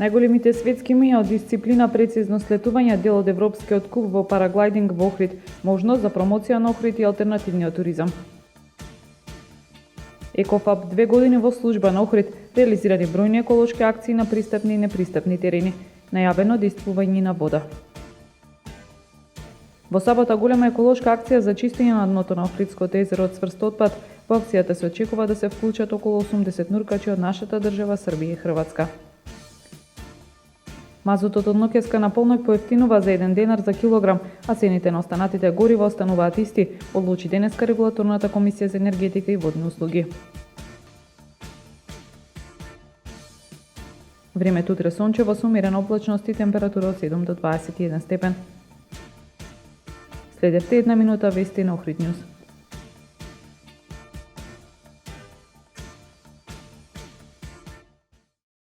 Најголемите светски имиња од дисциплина прецизно слетување дел од Европскиот куп во параглайдинг во Охрид, можност за промоција на Охрид и алтернативниот туризам. Екофаб 2 години во служба на Охрид реализирани бројни еколошки акции на пристапни и непристапни терени, најавено действување на вода. Во сабота голема еколошка акција за чистење на дното на Охридското езеро од цврст отпад. Во акцијата се очекува да се вклучат околу 80 нуркачи од нашата држава Србија и Хрватска. Мазутот од Нокеска на полнок поевтинува за 1 денар за килограм, а цените на останатите горива остануваат исти, одлучи денеска Регулаторната комисија за енергетика и водни услуги. Времето утре сончево со умерена облачност и температура од 7 до 21 степен. Следевте една минута вести на Охрид Нјуз.